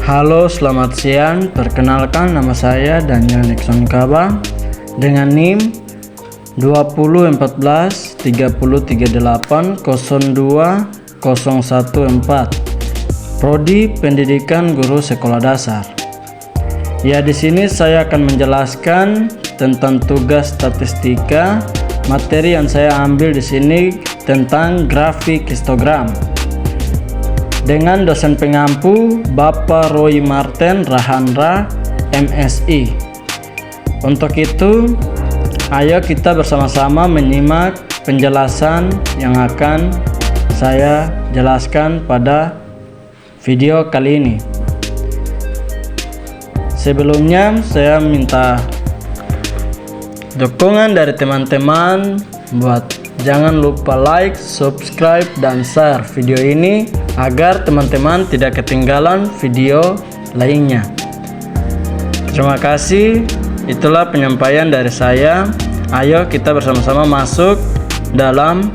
Halo, selamat siang. Perkenalkan, nama saya Daniel Nixon Kaba dengan NIM 2014 3038 02014. Prodi Pendidikan Guru Sekolah Dasar. Ya, di sini saya akan menjelaskan tentang tugas statistika. Materi yang saya ambil di sini tentang grafik histogram dengan dosen pengampu Bapak Roy Marten Rahandra, MSI. Untuk itu, ayo kita bersama-sama menyimak penjelasan yang akan saya jelaskan pada video kali ini. Sebelumnya, saya minta dukungan dari teman-teman buat jangan lupa like, subscribe, dan share video ini agar teman-teman tidak ketinggalan video lainnya. Terima kasih. Itulah penyampaian dari saya. Ayo kita bersama-sama masuk dalam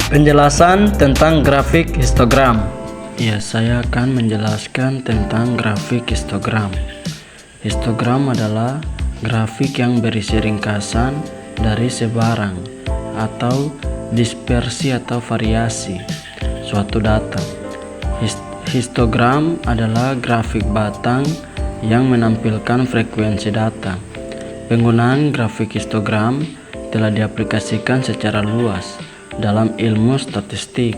penjelasan tentang grafik histogram. Ya, saya akan menjelaskan tentang grafik histogram. Histogram adalah grafik yang berisi ringkasan dari sebarang atau dispersi atau variasi suatu data. Histogram adalah grafik batang yang menampilkan frekuensi data. Penggunaan grafik histogram telah diaplikasikan secara luas dalam ilmu statistik.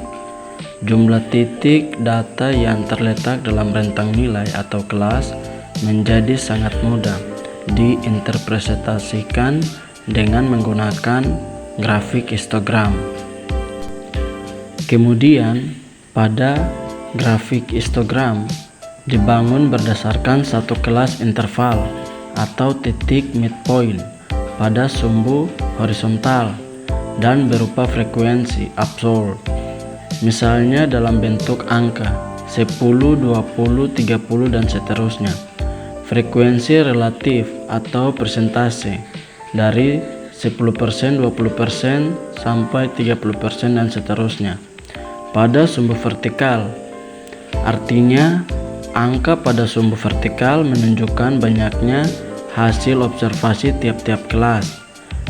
Jumlah titik data yang terletak dalam rentang nilai atau kelas menjadi sangat mudah diinterpretasikan dengan menggunakan grafik histogram. Kemudian, pada grafik histogram dibangun berdasarkan satu kelas interval atau titik midpoint pada sumbu horizontal dan berupa frekuensi absolut. Misalnya dalam bentuk angka 10, 20, 30, dan seterusnya. Frekuensi relatif atau persentase dari 10%, 20%, sampai 30% dan seterusnya. Pada sumbu vertikal, artinya angka pada sumbu vertikal menunjukkan banyaknya hasil observasi tiap-tiap kelas.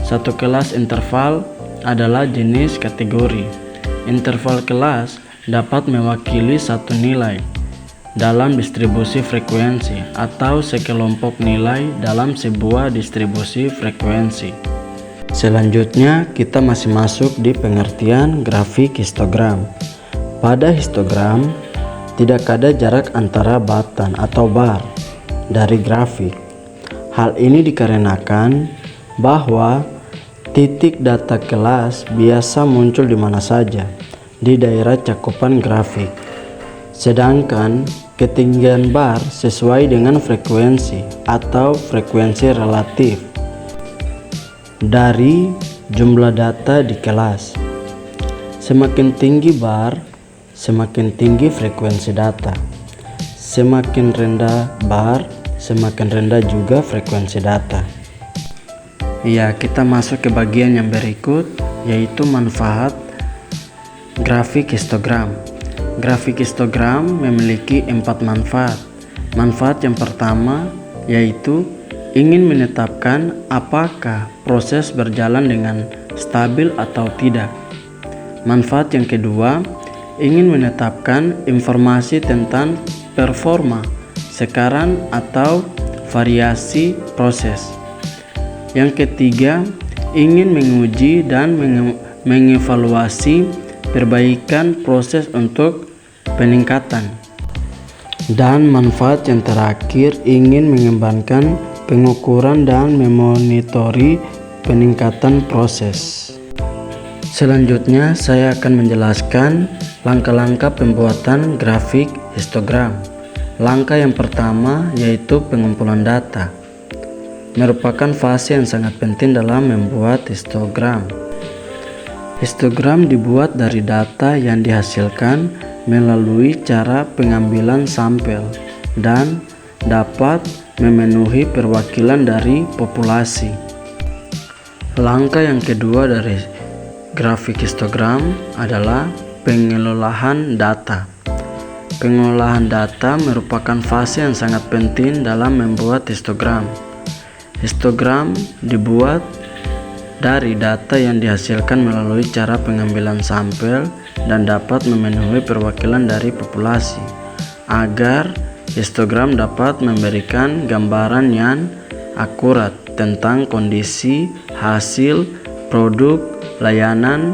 Satu kelas interval adalah jenis kategori. Interval kelas dapat mewakili satu nilai dalam distribusi frekuensi atau sekelompok nilai dalam sebuah distribusi frekuensi. Selanjutnya, kita masih masuk di pengertian grafik histogram. Pada histogram, tidak ada jarak antara batan atau bar dari grafik. Hal ini dikarenakan bahwa titik data kelas biasa muncul di mana saja di daerah cakupan grafik. Sedangkan ketinggian bar sesuai dengan frekuensi atau frekuensi relatif dari jumlah data di kelas. Semakin tinggi bar, semakin tinggi frekuensi data. Semakin rendah bar, semakin rendah juga frekuensi data. Ya, kita masuk ke bagian yang berikut, yaitu manfaat grafik histogram. Grafik histogram memiliki 4 manfaat. Manfaat yang pertama yaitu ingin menetapkan apakah proses berjalan dengan stabil atau tidak. Manfaat yang kedua, ingin menetapkan informasi tentang performa sekarang atau variasi proses. Yang ketiga, ingin menguji dan mengevaluasi perbaikan proses untuk peningkatan. Dan manfaat yang terakhir, ingin mengembangkan pengukuran dan memonitori peningkatan proses. Selanjutnya, saya akan menjelaskan langkah-langkah pembuatan grafik histogram. Langkah yang pertama yaitu pengumpulan data. Merupakan fase yang sangat penting dalam membuat histogram. Histogram dibuat dari data yang dihasilkan melalui cara pengambilan sampel dan dapat memenuhi perwakilan dari populasi. Langkah yang kedua dari grafik histogram adalah pengelolaan data. Pengolahan data merupakan fase yang sangat penting dalam membuat histogram. Histogram dibuat dari data yang dihasilkan melalui cara pengambilan sampel dan dapat memenuhi perwakilan dari populasi. Agar histogram dapat memberikan gambaran yang akurat tentang kondisi, hasil, produk, layanan,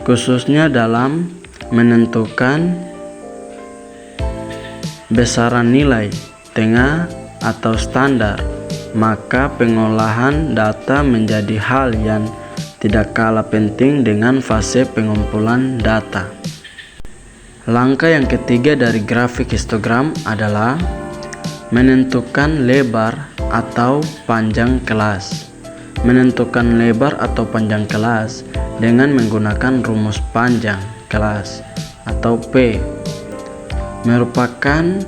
khususnya dalam menentukan besaran nilai, tengah, atau standar, maka pengolahan data menjadi hal yang tidak kalah penting dengan fase pengumpulan data. Langkah yang ketiga dari grafik histogram adalah menentukan lebar atau panjang kelas. Menentukan lebar atau panjang kelas dengan menggunakan rumus panjang kelas atau P merupakan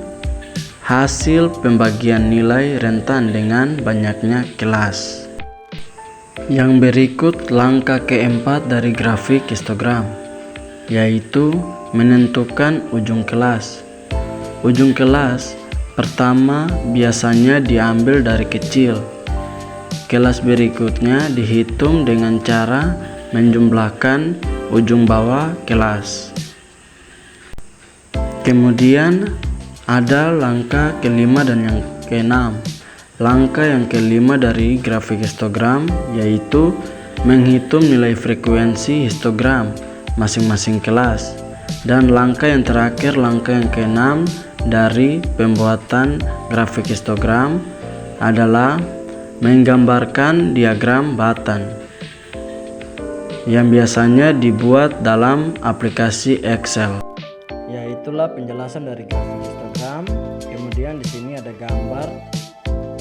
hasil pembagian nilai rentan dengan banyaknya kelas. Yang berikut langkah keempat dari grafik histogram, yaitu menentukan ujung kelas. Ujung kelas pertama biasanya diambil dari kecil. Kelas berikutnya dihitung dengan cara menjumlahkan ujung bawah kelas. Kemudian ada langkah kelima dan yang keenam. Langkah yang kelima dari grafik histogram yaitu menghitung nilai frekuensi histogram masing-masing kelas. Dan langkah yang terakhir, langkah yang keenam dari pembuatan grafik histogram adalah menggambarkan diagram batan yang biasanya dibuat dalam aplikasi Excel. Ya, itulah penjelasan dari grafik histogram. Kemudian di sini ada gambar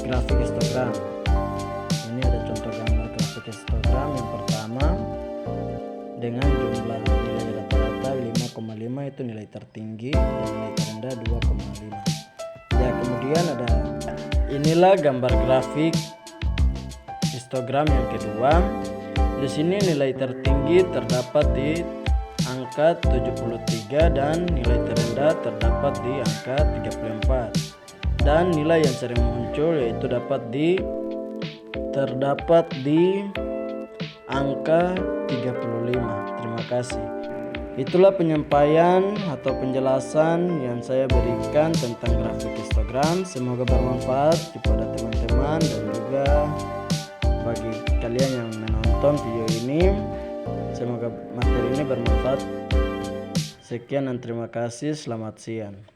grafik histogram. Ini ada contoh gambar grafik histogram. Yang pertama dengan jumlah nilai rata-rata 5,5 itu nilai tertinggi dan nilai terendah 2,5. Ya, kemudian ada inilah gambar grafik histogram yang kedua. Di sini nilai tertinggi terdapat di angka 73 dan nilai terendah terdapat di angka 34. Dan nilai yang sering muncul yaitu terdapat di angka 35. Terima kasih. Itulah penyampaian atau penjelasan yang saya berikan tentang grafik histogram. Semoga bermanfaat kepada teman-teman dan juga bagi kalian yang menonton video ini. Semoga materi ini bermanfaat. Sekian dan terima kasih. Selamat siang.